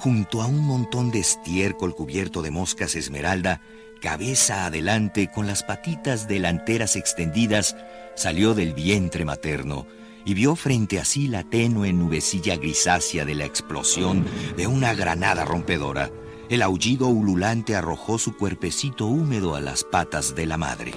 junto a un montón de estiércol cubierto de moscas esmeralda, cabeza adelante con las patitas delanteras extendidas, salió del vientre materno y vio frente a sí la tenue nubecilla grisácea de la explosión de una granada rompedora. El aullido ululante arrojó su cuerpecito húmedo a las patas de la madre.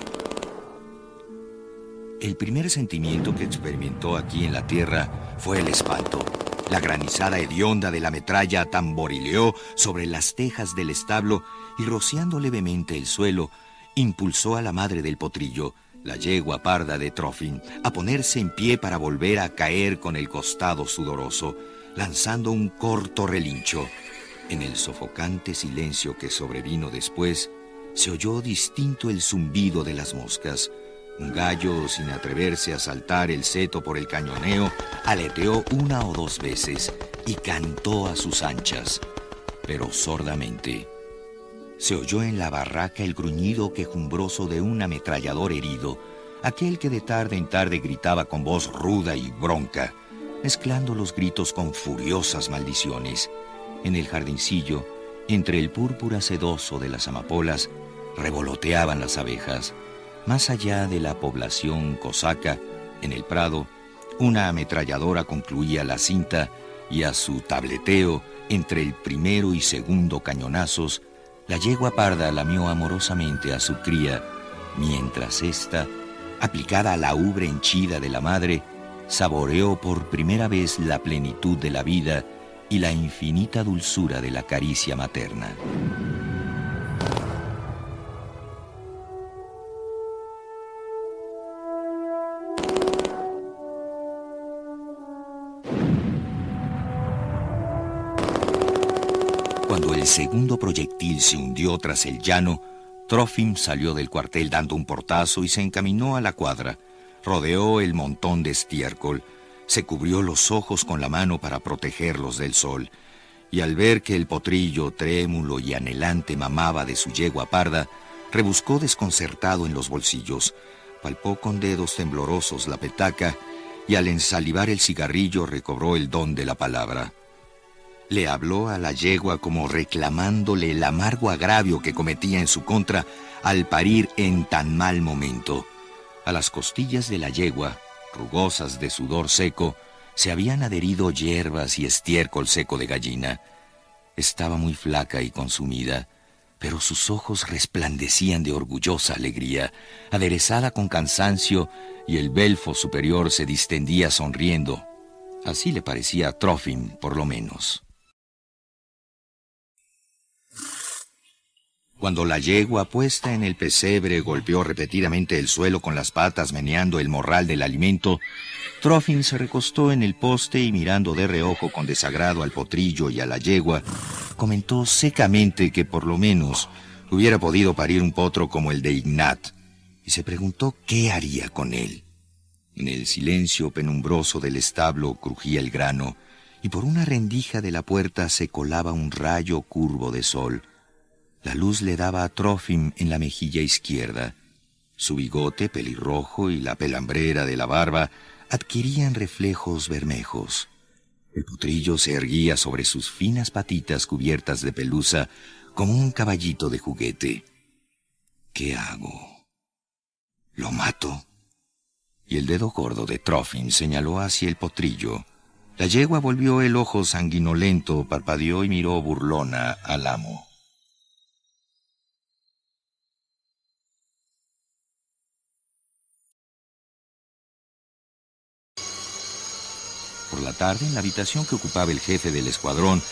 El primer sentimiento que experimentó aquí en la tierra fue el espanto. La granizada hedionda de la metralla tamborileó sobre las tejas del establo y, rociando levemente el suelo, impulsó a la madre del potrillo, la yegua parda de Trofim, a ponerse en pie para volver a caer con el costado sudoroso, lanzando un corto relincho. En el sofocante silencio que sobrevino después, se oyó distinto el zumbido de las moscas. Un gallo, sin atreverse a saltar el seto por el cañoneo, aleteó 1 o 2 veces y cantó a sus anchas, pero sordamente. Se oyó en la barraca el gruñido quejumbroso de un ametrallador herido, aquel que de tarde en tarde gritaba con voz ruda y bronca, mezclando los gritos con furiosas maldiciones. En el jardincillo, entre el púrpura sedoso de las amapolas, revoloteaban las abejas. Más allá de la población cosaca, en el prado, una ametralladora concluía la cinta y a su tableteo, entre el primero y segundo cañonazos, la yegua parda lamió amorosamente a su cría, mientras ésta, aplicada a la ubre henchida de la madre, saboreó por primera vez la plenitud de la vida y la infinita dulzura de la caricia materna. Cuando el segundo proyectil se hundió tras el llano, Trofim salió del cuartel dando un portazo y se encaminó a la cuadra. Rodeó el montón de estiércol, se cubrió los ojos con la mano para protegerlos del sol, y al ver que el potrillo trémulo y anhelante mamaba de su yegua parda, rebuscó desconcertado en los bolsillos, palpó con dedos temblorosos la petaca y al ensalivar el cigarrillo recobró el don de la palabra. Le habló a la yegua como reclamándole el amargo agravio que cometía en su contra al parir en tan mal momento. A las costillas de la yegua, rugosas de sudor seco, se habían adherido hierbas y estiércol seco de gallina. Estaba muy flaca y consumida, pero sus ojos resplandecían de orgullosa alegría, aderezada con cansancio, y el belfo superior se distendía sonriendo. Así le parecía a Trofim, por lo menos. Cuando la yegua puesta en el pesebre golpeó repetidamente el suelo con las patas meneando el morral del alimento, Trofim se recostó en el poste y mirando de reojo con desagrado al potrillo y a la yegua, comentó secamente que por lo menos hubiera podido parir un potro como el de Ignat, y se preguntó qué haría con él. En el silencio penumbroso del establo crujía el grano, y por una rendija de la puerta se colaba un rayo curvo de sol. La luz le daba a Trofim en la mejilla izquierda. Su bigote pelirrojo y la pelambrera de la barba adquirían reflejos bermejos. El potrillo se erguía sobre sus finas patitas cubiertas de pelusa como un caballito de juguete. ¿Qué hago? ¿Lo mato? Y el dedo gordo de Trofim señaló hacia el potrillo. La yegua volvió el ojo sanguinolento, parpadeó y miró burlona al amo. Por la tarde, en la habitación que ocupaba el jefe del escuadrón,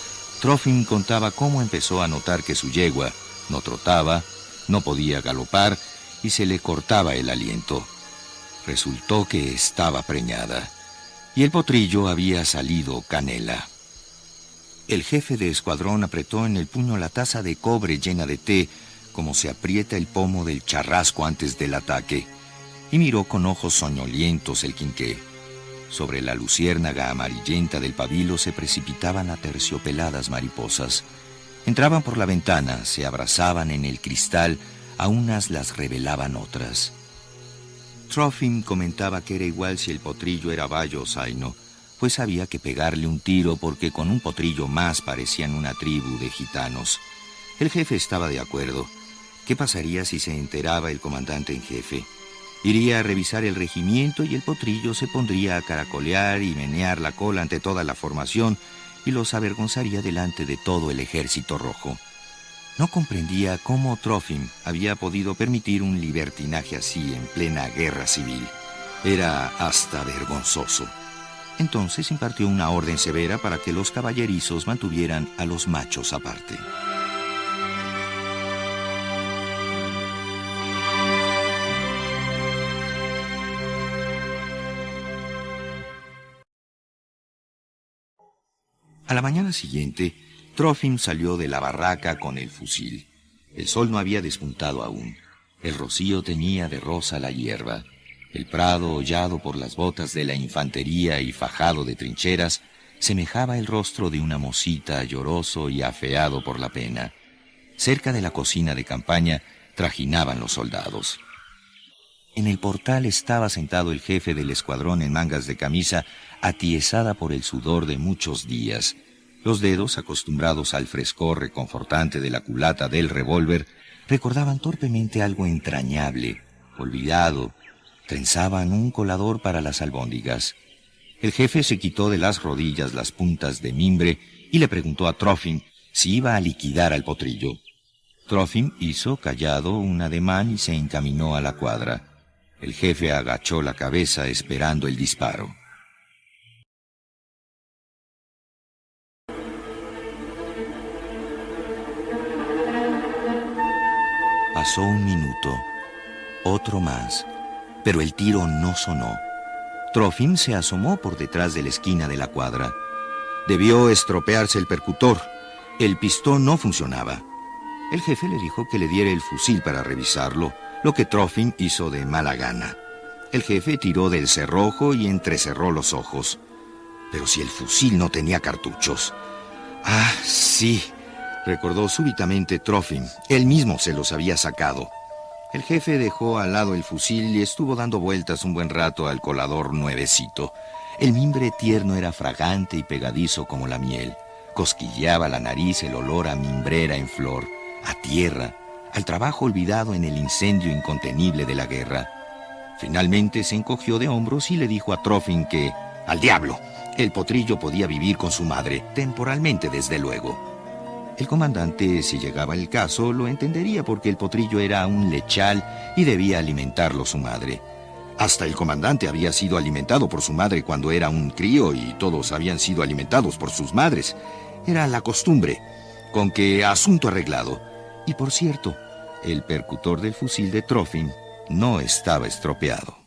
Trofim contaba cómo empezó a notar que su yegua no trotaba, no podía galopar y se le cortaba el aliento. Resultó que estaba preñada y el potrillo había salido canela. El jefe de escuadrón apretó en el puño la taza de cobre llena de té, como se aprieta el pomo del charrasco antes del ataque, y miró con ojos soñolientos el quinqué. Sobre la luciérnaga amarillenta del pabilo se precipitaban aterciopeladas mariposas. Entraban por la ventana, se abrazaban en el cristal, a unas las revelaban otras. Trofim comentaba que era igual si el potrillo era bayo o zaino, pues había que pegarle un tiro porque con un potrillo más parecían una tribu de gitanos. El jefe estaba de acuerdo. ¿Qué pasaría si se enteraba el comandante en jefe? Iría a revisar el regimiento y el potrillo se pondría a caracolear y menear la cola ante toda la formación y los avergonzaría delante de todo el ejército rojo. No comprendía cómo Trofim había podido permitir un libertinaje así en plena guerra civil. Era hasta vergonzoso. Entonces impartió una orden severa para que los caballerizos mantuvieran a los machos aparte. A la mañana siguiente, Trofim salió de la barraca con el fusil. El sol no había despuntado aún. El rocío teñía de rosa la hierba. El prado, hollado por las botas de la infantería y fajado de trincheras, semejaba el rostro de una mocita lloroso y afeado por la pena. Cerca de la cocina de campaña trajinaban los soldados. En el portal estaba sentado el jefe del escuadrón en mangas de camisa, atiesada por el sudor de muchos días. Los dedos, acostumbrados al frescor reconfortante de la culata del revólver, recordaban torpemente algo entrañable, olvidado. Trenzaban un colador para las albóndigas. El jefe se quitó de las rodillas las puntas de mimbre y le preguntó a Trofim si iba a liquidar al potrillo. Trofim hizo callado un ademán y se encaminó a la cuadra. El jefe agachó la cabeza esperando el disparo. Pasó un minuto, otro más, pero el tiro no sonó. Trofim se asomó por detrás de la esquina de la cuadra. Debió estropearse el percutor. El pistón no funcionaba. El jefe le dijo que le diera el fusil para revisarlo, lo que Trofim hizo de mala gana. El jefe tiró del cerrojo y entrecerró los ojos. Pero si el fusil no tenía cartuchos. Ah, sí, recordó súbitamente Trofim. Él mismo se los había sacado. El jefe dejó al lado el fusil y estuvo dando vueltas un buen rato al colador nuevecito. El mimbre tierno era fragante y pegadizo como la miel. Cosquilleaba la nariz el olor a mimbrera en flor, a tierra, al trabajo olvidado en el incendio incontenible de la guerra. Finalmente se encogió de hombros y le dijo a Trofim que, ¡al diablo!, el potrillo podía vivir con su madre, temporalmente desde luego. El comandante, si llegaba el caso, lo entendería porque el potrillo era un lechal y debía alimentarlo su madre. Hasta el comandante había sido alimentado por su madre cuando era un crío y todos habían sido alimentados por sus madres. Era la costumbre, con que asunto arreglado. Y por cierto, el percutor del fusil de Trofim no estaba estropeado.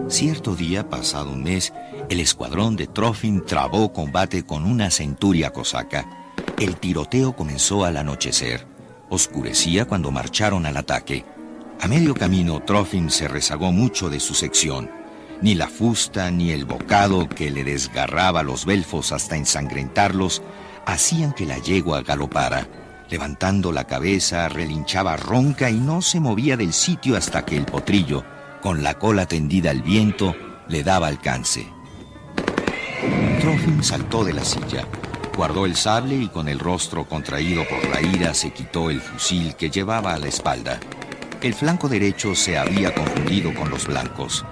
Cierto día, pasado un mes, el escuadrón de Trofim trabó combate con una centuria cosaca. El tiroteo comenzó al anochecer. Oscurecía cuando marcharon al ataque. A medio camino, Trofim se rezagó mucho de su sección. Ni la fusta ni el bocado que le desgarraba los belfos hasta ensangrentarlos hacían que la yegua galopara. Levantando la cabeza, relinchaba ronca y no se movía del sitio hasta que el potrillo, con la cola tendida al viento, le daba alcance. Trofim saltó de la silla, guardó el sable y con el rostro contraído por la ira se quitó el fusil que llevaba a la espalda. El flanco derecho se había confundido con los blancos.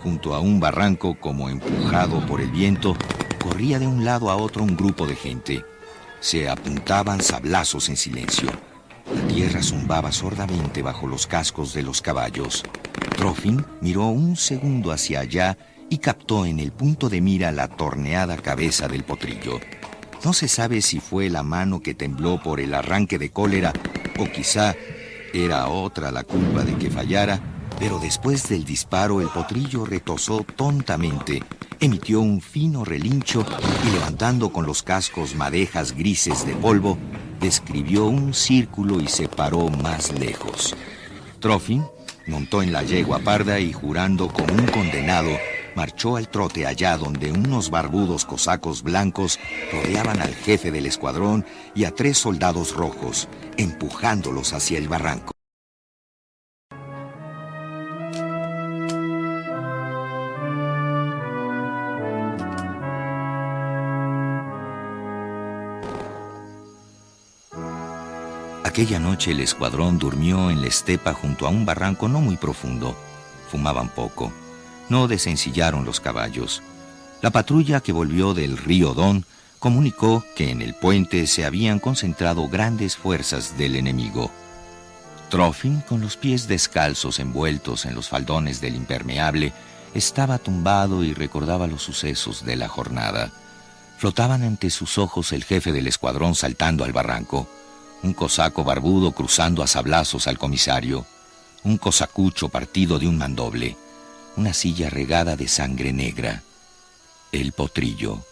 Junto a un barranco, como empujado por el viento, corría de un lado a otro un grupo de gente. Se apuntaban sablazos en silencio. La tierra zumbaba sordamente bajo los cascos de los caballos. Trofim miró un segundo hacia allá y captó en el punto de mira la torneada cabeza del potrillo. No se sabe si fue la mano que tembló por el arranque de cólera o quizá era otra la culpa de que fallara, pero después del disparo el potrillo retozó tontamente, emitió un fino relincho y levantando con los cascos madejas grises de polvo, describió un círculo y se paró más lejos. Trofim montó en la yegua parda y jurando como un condenado, marchó al trote allá donde unos barbudos cosacos blancos rodeaban al jefe del escuadrón y a 3 soldados rojos, empujándolos hacia el barranco. Aquella noche el escuadrón durmió en la estepa junto a un barranco no muy profundo. Fumaban poco. No desencillaron los caballos. La patrulla que volvió del río Don comunicó que en el puente se habían concentrado grandes fuerzas del enemigo. Trófim, con los pies descalzos envueltos en los faldones del impermeable, estaba tumbado y recordaba los sucesos de la jornada. Flotaban ante sus ojos el jefe del escuadrón saltando al barranco, un cosaco barbudo cruzando a sablazos al comisario, un cosacucho partido de un mandoble, una silla regada de sangre negra, el potrillo.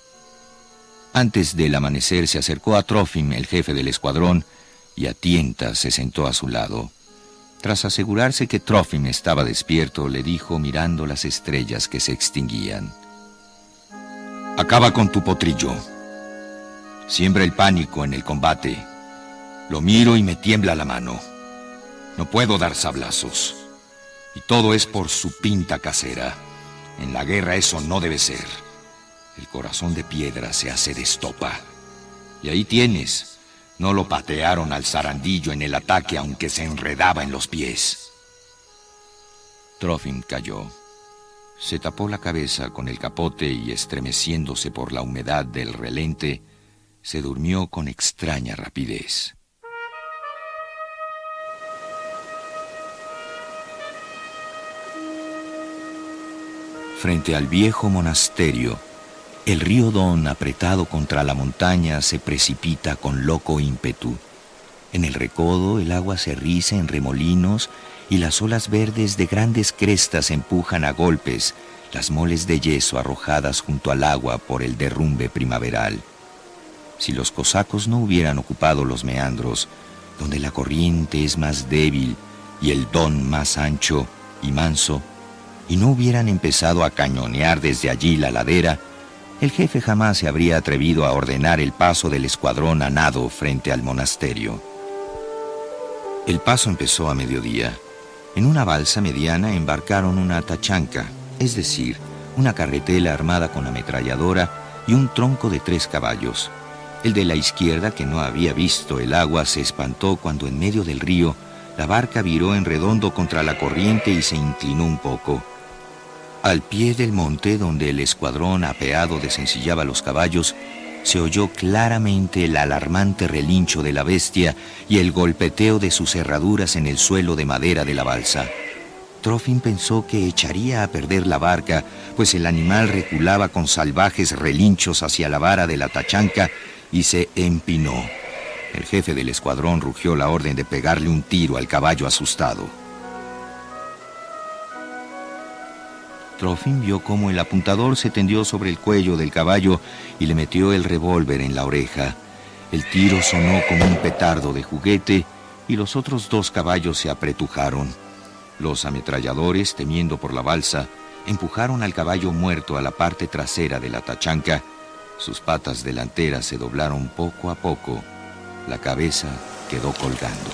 Antes del amanecer se acercó a Trófim, el jefe del escuadrón, y a tientas se sentó a su lado. Tras asegurarse que Trófim estaba despierto, le dijo mirando las estrellas que se extinguían: «Acaba con tu potrillo. Siembra el pánico en el combate. Lo miro y me tiembla la mano. No puedo dar sablazos. Y todo es por su pinta casera. En la guerra eso no debe ser. El corazón de piedra se hace de estopa. Y ahí tienes. No lo patearon al zarandillo en el ataque aunque se enredaba en los pies». Trófim cayó. Se tapó la cabeza con el capote y, estremeciéndose por la humedad del relente, se durmió con extraña rapidez. Frente al viejo monasterio, el río Don, apretado contra la montaña, se precipita con loco ímpetu. En el recodo el agua se riza en remolinos y las olas verdes de grandes crestas empujan a golpes las moles de yeso arrojadas junto al agua por el derrumbe primaveral. Si los cosacos no hubieran ocupado los meandros, donde la corriente es más débil y el Don más ancho y manso, y no hubieran empezado a cañonear desde allí la ladera, el jefe jamás se habría atrevido a ordenar el paso del escuadrón a nado frente al monasterio. El paso empezó a mediodía. En una balsa mediana embarcaron una tachanca, es decir, una carretela armada con ametralladora y un tronco de 3 caballos. El de la izquierda, que no había visto el agua, se espantó cuando en medio del río la barca viró en redondo contra la corriente y se inclinó un poco. Al pie del monte, donde el escuadrón apeado desencillaba los caballos, se oyó claramente el alarmante relincho de la bestia y el golpeteo de sus herraduras en el suelo de madera de la balsa. Trófim pensó que echaría a perder la barca, pues el animal reculaba con salvajes relinchos hacia la vara de la tachanca y se empinó. El jefe del escuadrón rugió la orden de pegarle un tiro al caballo asustado. Trófim vio cómo el apuntador se tendió sobre el cuello del caballo y le metió el revólver en la oreja. El tiro sonó como un petardo de juguete y los otros 2 caballos se apretujaron. Los ametralladores, temiendo por la balsa, empujaron al caballo muerto a la parte trasera de la tachanca. Sus patas delanteras se doblaron poco a poco. La cabeza quedó colgando.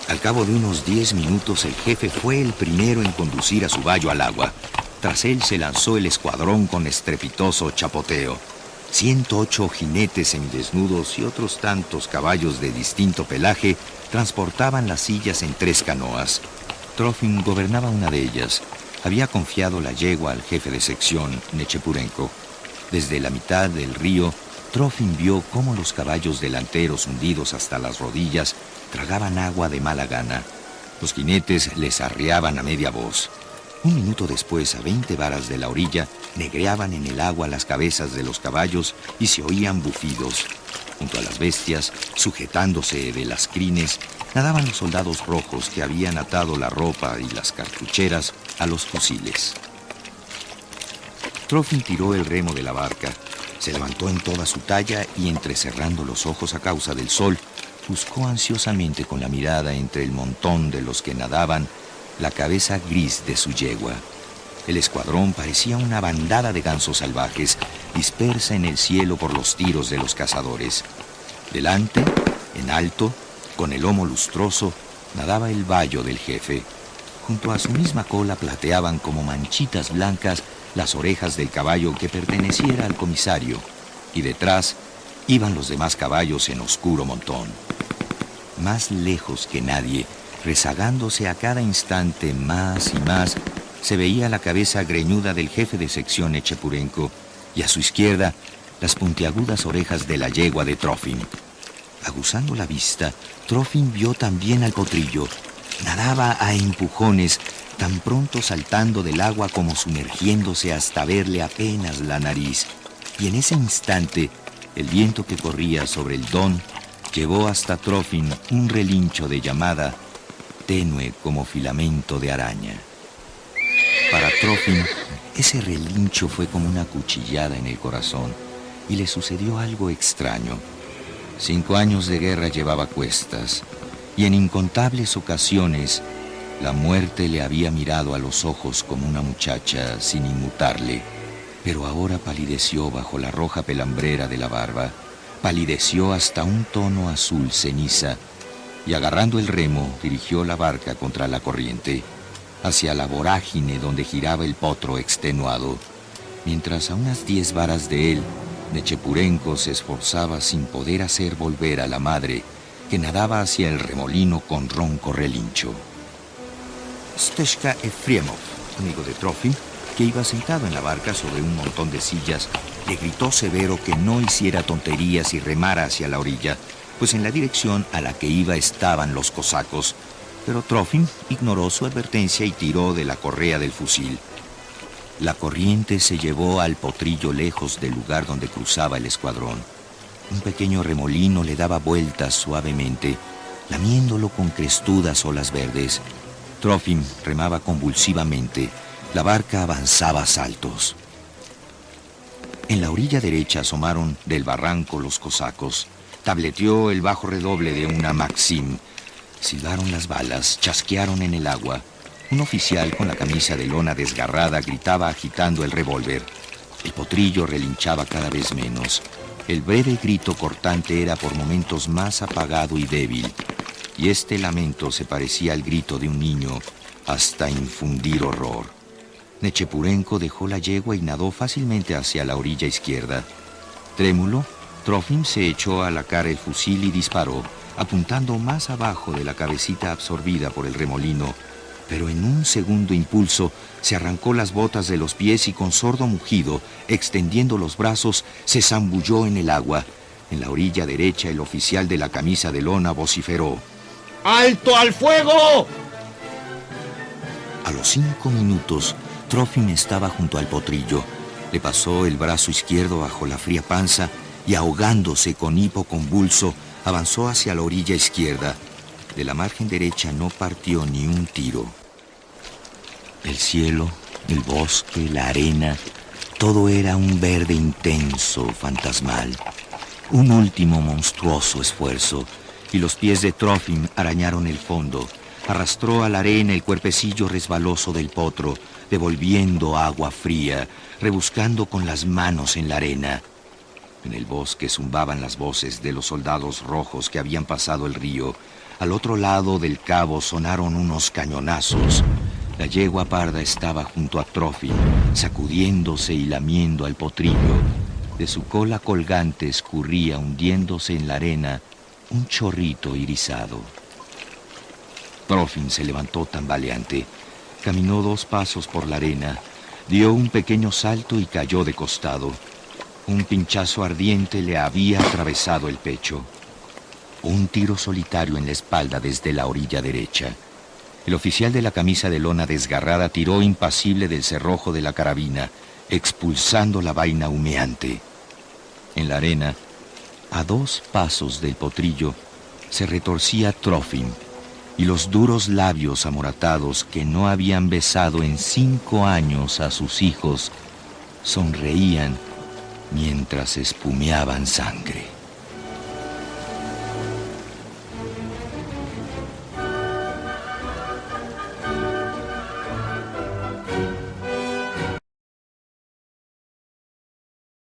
Al cabo de unos 10 minutos, el jefe fue el primero en conducir a su vallo al agua. Tras él se lanzó el escuadrón con estrepitoso chapoteo. 108 jinetes semidesnudos y otros tantos caballos de distinto pelaje transportaban las sillas en 3 canoas. Trófim gobernaba una de ellas. Había confiado la yegua al jefe de sección, Nechepurenko. Desde la mitad del río, Trófim vio cómo los caballos delanteros, hundidos hasta las rodillas, tragaban agua de mala gana. Los jinetes les arreaban a media voz. Un minuto después, a 20 varas de la orilla, negreaban en el agua las cabezas de los caballos y se oían bufidos. Junto a las bestias, sujetándose de las crines, nadaban los soldados rojos que habían atado la ropa y las cartucheras a los fusiles. Trófim tiró el remo de la barca, se levantó en toda su talla y, entrecerrando los ojos a causa del sol, buscó ansiosamente con la mirada entre el montón de los que nadaban la cabeza gris de su yegua. El escuadrón parecía una bandada de gansos salvajes, dispersa en el cielo por los tiros de los cazadores. Delante, en alto, con el lomo lustroso, nadaba el vallo del jefe. Junto a su misma cola plateaban como manchitas blancas las orejas del caballo que perteneciera al comisario, y detrás iban los demás caballos en oscuro montón. Más lejos que nadie, rezagándose a cada instante más y más, se veía la cabeza greñuda del jefe de sección Nechepurenko y a su izquierda las puntiagudas orejas de la yegua de Trofim. Aguzando la vista, Trofim vio también al potrillo. Nadaba a empujones, tan pronto saltando del agua como sumergiéndose hasta verle apenas la nariz. Y en ese instante, el viento que corría sobre el Don llevó hasta Trofim un relincho de llamada, tenue como filamento de araña. Para Trofim, ese relincho fue como una cuchillada en el corazón y le sucedió algo extraño. 5 años de guerra llevaba a cuestas y en incontables ocasiones la muerte le había mirado a los ojos como una muchacha sin inmutarle, pero ahora palideció bajo la roja pelambrera de la barba, palideció hasta un tono azul ceniza y agarrando el remo dirigió la barca contra la corriente, hacia la vorágine donde giraba el potro extenuado, mientras a unas 10 varas de él, Nechepurenko se esforzaba sin poder hacer volver a la madre, que nadaba hacia el remolino con ronco relincho. Steshka Efremov, amigo de Trofim, que iba sentado en la barca sobre un montón de sillas, le gritó severo que no hiciera tonterías y remara hacia la orilla, pues en la dirección a la que iba estaban los cosacos. Pero Trofim ignoró su advertencia y tiró de la correa del fusil. La corriente se llevó al potrillo lejos del lugar donde cruzaba el escuadrón. Un pequeño remolino le daba vueltas suavemente, lamiéndolo con crestudas olas verdes. Trofim remaba convulsivamente. La barca avanzaba a saltos. En la orilla derecha asomaron del barranco los cosacos. Tableteó el bajo redoble de una Maxim. Silbaron las balas, chasquearon en el agua. Un oficial con la camisa de lona desgarrada gritaba agitando el revólver. El potrillo relinchaba cada vez menos. El breve grito cortante era por momentos más apagado y débil. Y este lamento se parecía al grito de un niño hasta infundir horror. Nechepurenko dejó la yegua y nadó fácilmente hacia la orilla izquierda. Trémulo, Trofim se echó a la cara el fusil y disparó, apuntando más abajo de la cabecita absorbida por el remolino, pero en un segundo impulso se arrancó las botas de los pies y con sordo mugido, extendiendo los brazos, se zambulló en el agua. En la orilla derecha el oficial de la camisa de lona vociferó: ¡Alto al fuego! A los 5 minutos, Trofim estaba junto al potrillo. Le pasó el brazo izquierdo bajo la fría panza y ahogándose con hipo convulso, avanzó hacia la orilla izquierda. De la margen derecha no partió ni un tiro. El cielo, el bosque, la arena, todo era un verde intenso, fantasmal. Un último monstruoso esfuerzo, y los pies de Trofim arañaron el fondo. Arrastró a la arena el cuerpecillo resbaloso del potro, devolviendo agua fría, rebuscando con las manos en la arena. En el bosque zumbaban las voces de los soldados rojos que habían pasado el río. Al otro lado del cabo sonaron unos cañonazos. La yegua parda estaba junto a Trofim, sacudiéndose y lamiendo al potrillo. De su cola colgante escurría, hundiéndose en la arena, un chorrito irisado. Trofim se levantó tambaleante, caminó 2 pasos por la arena, dio un pequeño salto y cayó de costado. Un pinchazo ardiente le había atravesado el pecho. Un tiro solitario en la espalda desde la orilla derecha. El oficial de la camisa de lona desgarrada tiró impasible del cerrojo de la carabina, expulsando la vaina humeante. En la arena, a 2 pasos del potrillo, se retorcía Trofim, y los duros labios amoratados que no habían besado en 5 años a sus hijos sonreían mientras espumeaban sangre.